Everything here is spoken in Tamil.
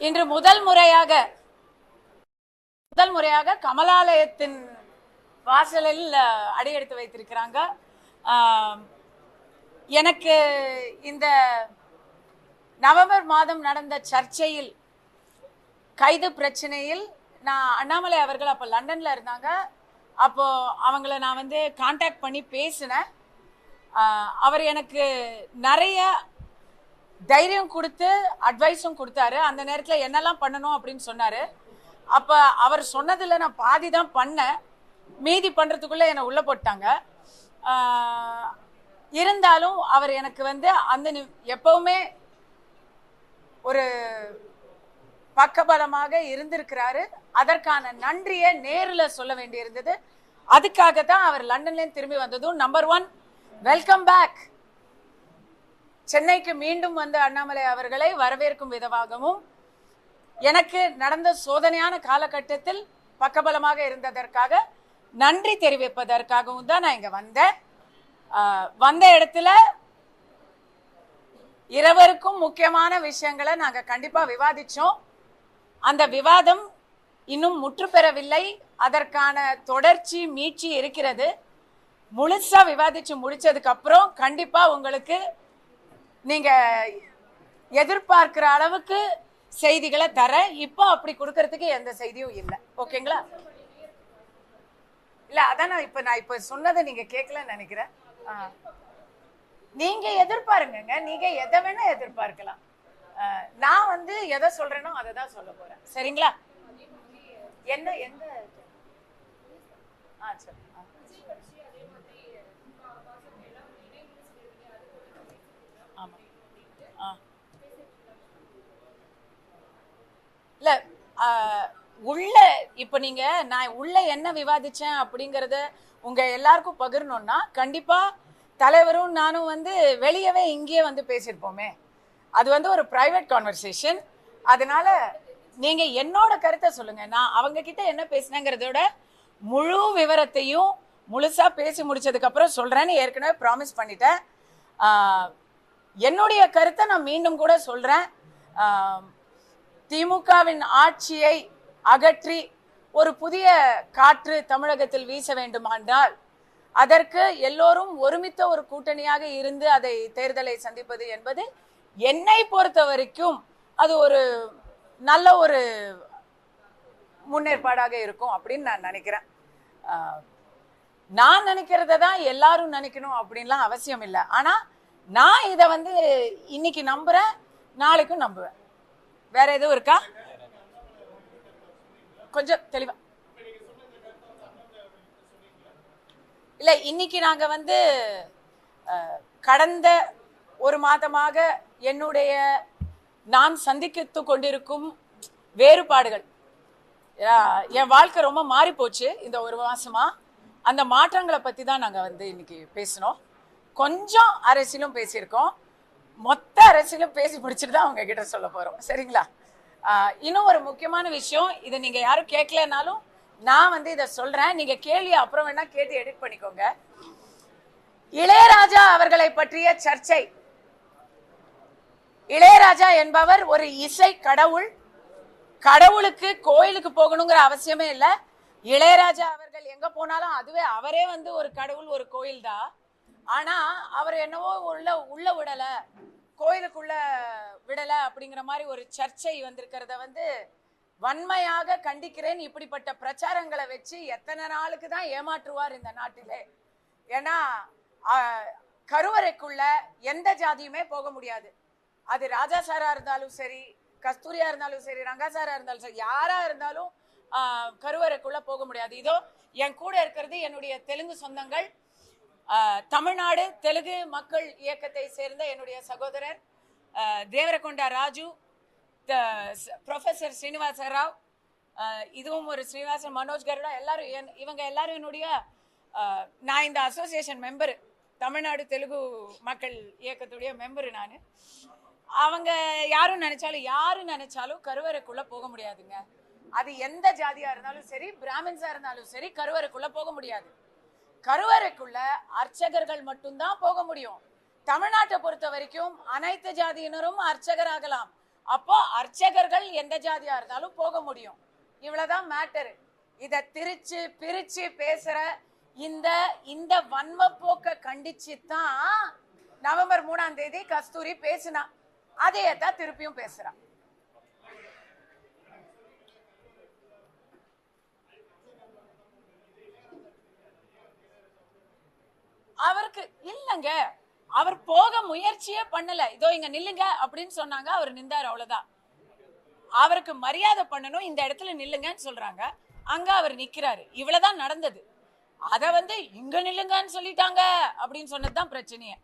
இன்று முதல் முறையாக கமலாலயத்தின் வாசலில் அடியெடுத்து வைத்திருக்கிறாங்க. எனக்கு இந்த நவம்பர் மாதம் நடந்த சர்ச்சையில் கைது பிரச்சனையில் நான் அண்ணாமலை அவர்கள் அப்போ லண்டன்ல இருந்தாங்க. அப்போ அவங்கள நான் வந்து கான்டாக்ட் பண்ணி பேசினேன். அவர் எனக்கு நிறைய தைரியம் கொடுத்து அட்வைஸும் கொடுத்தாரு. அந்த நேரத்தில் என்னெல்லாம் பண்ணணும் அப்படின்னு சொன்னாரு. அப்போ அவர் சொன்னதில் நான் பாதி தான் பண்ணேன், மீதி பண்ணுறதுக்குள்ளே என்னை உள்ளே போட்டாங்க. இருந்தாலும் அவர் எனக்கு வந்து அந்த எப்பவுமே ஒரு பக்கபலமாக இருந்திருக்கிறாரு. அதற்கான நன்றியை நேரில் சொல்ல வேண்டியிருந்தது. அதுக்காக தான் அவர் லண்டன்லேருந்து திரும்பி வந்ததும் நம்பர் 1 வெல்கம் பேக். சென்னைக்கு மீண்டும் வந்த அண்ணாமலை அவர்களை வரவேற்கும் விதமாகவும் எனக்கு நடந்த சோதனையான காலகட்டத்தில் பக்கபலமாக இருந்ததற்காக நன்றி தெரிவிப்பதற்காகவும் தான் நான் இங்க வந்தேன். வந்த இடத்துல இருவருக்கும் முக்கியமான விஷயங்களை நாங்க கண்டிப்பா விவாதிச்சோம். அந்த விவாதம் இன்னும் முற்று பெறவில்லை. அதற்கான தொடர்ச்சி மீட்சி இருக்கிறது. முழுசா விவாதிச்சு முடிச்சதுக்கு அப்புறம் கண்டிப்பா உங்களுக்கு நீங்க எதிர்பார்க்கிற அளவுக்கு செய்திகளை தர. இப்போ அப்படி கொடுக்கறதுக்கு எந்த செய்தியும் இல்லை. ஓகேங்களா? இல்ல அதான் நான் இப்ப சொன்னதை நீங்க கேட்கலன்னு நினைக்கிறேன். நீங்க எதிர்பாருங்க, நீங்க எதை வேணா எதிர்பார்க்கலாம். நான் வந்து எதை சொல்றேனோ அதை தான் சொல்ல போறேன். சரிங்களா? என்ன எந்த சரி. இல்ல உள்ள இப்ப நீங்க நான் உள்ள என்ன விவாதிச்சேன் அப்படிங்கறத உங்க எல்லாருக்கும் பகிரணும்னா கண்டிப்பா தலைவரும் நானும் வந்து வெளியவே இங்கேயே வந்து பேசியிருப்போமே. அது வந்து ஒரு பிரைவேட் கான்வர்சேஷன். அதனால நீங்க என்னோட கருத்தை சொல்லுங்க. நான் அவங்க கிட்ட என்ன பேசினேங்கிறதோட முழு விவரத்தையும் முழுசா பேசி முடிச்சதுக்கு அப்புறம் சொல்றேன்னு ஏற்கனவே ப்ராமிஸ் பண்ணிட்டேன். என்னுடைய கருத்தை நான் மீண்டும் கூட சொல்றேன். திமுகவின் ஆட்சியை அகற்றி ஒரு புதிய காற்று தமிழகத்தில் வீச வேண்டுமானால் அதற்கு எல்லோரும் ஒருமித்த ஒரு கூட்டணியாக இருந்து அதை தேர்தலை சந்திப்பது என்பது என்னை பொறுத்த வரைக்கும் அது ஒரு நல்ல ஒரு முன்னேற்பாடாக இருக்கும் அப்படின்னு நான் நினைக்கிறேன். நான் நினைக்கிறத தான் எல்லாரும் நினைக்கணும் அப்படின்லாம் அவசியம் இல்லை. ஆனா நான் இதை வந்து இன்னைக்கு நம்புறேன், நாளைக்கும் நம்புவேன். வேற எதுவும் இருக்கா? கொஞ்சம் தெளிவா இல்ல. இன்னைக்கு நாங்க வந்து கடந்த ஒரு மாதமாக என்னுடைய நான் சந்தித்து கொண்டிருக்கும் வேறுபாடுகள், என் வாழ்க்கை ரொம்ப மாறி போச்சு இந்த ஒரு மாசமா. அந்த மாற்றங்களை பத்தி தான் நாங்க வந்து இன்னைக்கு பேசணும். கொஞ்சம் அரசியலும் பேசியிருக்கோம். மொத்த அரசியலும் பேசி முடிச்சுட்டு தான் அவங்க கிட்ட சொல்ல போறோம். சரிங்களா? இன்னும் ஒரு முக்கியமான விஷயம், இதை நீங்க யாரும் கேட்கலனாலும் நான் வந்து இதை சொல்றேன். நீங்க கேள்வி அப்புறம் வேணா கேட்டு எடிட் பண்ணிக்கோங்க. இளையராஜா அவர்களை பற்றிய சர்ச்சை. இளையராஜா என்பவர் ஒரு இசை கடவுள். கடவுளுக்கு கோயிலுக்கு போகணுங்கிற அவசியமே இல்லை. இளையராஜா அவர்கள் எங்க போனாலும் அதுவே அவரே வந்து ஒரு கடவுள், ஒரு கோயில் தான். ஆனா அவர் என்னவோ உள்ள விடல, கோயிலுக்குள்ள விடல அப்படிங்கிற மாதிரி ஒரு சர்ச்சை வந்திருக்கிறத வந்து வன்மையாக கண்டிக்கிறேன். இப்படிப்பட்ட பிரச்சாரங்களை வச்சு எத்தனை நாளுக்கு தான் ஏமாற்றுவார் இந்த நாட்டிலே? ஏன்னா கருவறைக்குள்ள எந்த ஜாதியுமே போக முடியாது. அது ராஜா சாரா இருந்தாலும் சரி, கஸ்தூரியா இருந்தாலும் சரி, ரங்கா சாரா இருந்தாலும் சரி, யாரா இருந்தாலும் கருவறைக்குள்ள போக முடியாது. இதோ என் கூட இருக்கிறது என்னுடைய தெலுங்கு சொந்தங்கள், தமிழ்நாடு தெலுங்கு மக்கள் இயக்கத்தை சேர்ந்த என்னுடைய சகோதரர் தேவரகொண்டா ராஜு, ப்ரொஃபசர் ஸ்ரீனிவாச ராவ், இதுவும் ஒரு ஸ்ரீனிவாசன், மனோஜ் கருடா, எல்லாரும் இவங்க எல்லாரும் என்னுடைய நான் இந்த அசோசியேஷன் மெம்பரு, தமிழ்நாடு தெலுங்கு மக்கள் இயக்கத்துடைய மெம்பரு நான். அவங்க யாரும் நினைச்சாலும் கருவறைக்குள்ள போக முடியாதுங்க. அது எந்த ஜாதியா இருந்தாலும் சரி, பிராமின்ஸா இருந்தாலும் சரி, கருவறைக்குள்ள போக முடியாது. கருவறைக்குள்ள அர்ச்சகர்கள் மட்டும்தான் போக முடியும். தமிழ்நாட்டை பொறுத்த வரைக்கும் அனைத்து ஜாதியினரும் அர்ச்சகர் ஆகலாம். அப்போ அர்ச்சகர்கள் எந்த ஜாதியா இருந்தாலும் போக முடியும். இவ்வளவுதான் மேட்டர். இத திரிச்சு பிரிச்சு பேசுற இந்த வன்ம போக்க கண்டிச்சு தான் நவம்பர் 3ஆம் தேதி கஸ்தூரி பேசினா. அதையே தான் திருப்பியும் பேசுறான். அவருக்கு இல்லங்க, அவர் போக முயற்சியே பண்ணல. இதோ இங்க நில்லுங்க அப்படின்னு சொன்னாங்க, அவர் நின்றாரு, அவ்வளவுதான். அவருக்கு மரியாதை பண்ணணும், இந்த இடத்துல நில்லுங்கன்னு சொல்றாங்க, அங்க அவர் நிக்கிறாரு. இவ்வளவுதான் நடந்தது. அத இங்க நில்லுங்கன்னு சொல்லிட்டாங்க அப்படின்னு சொன்னதுதான் பிரச்சனையே.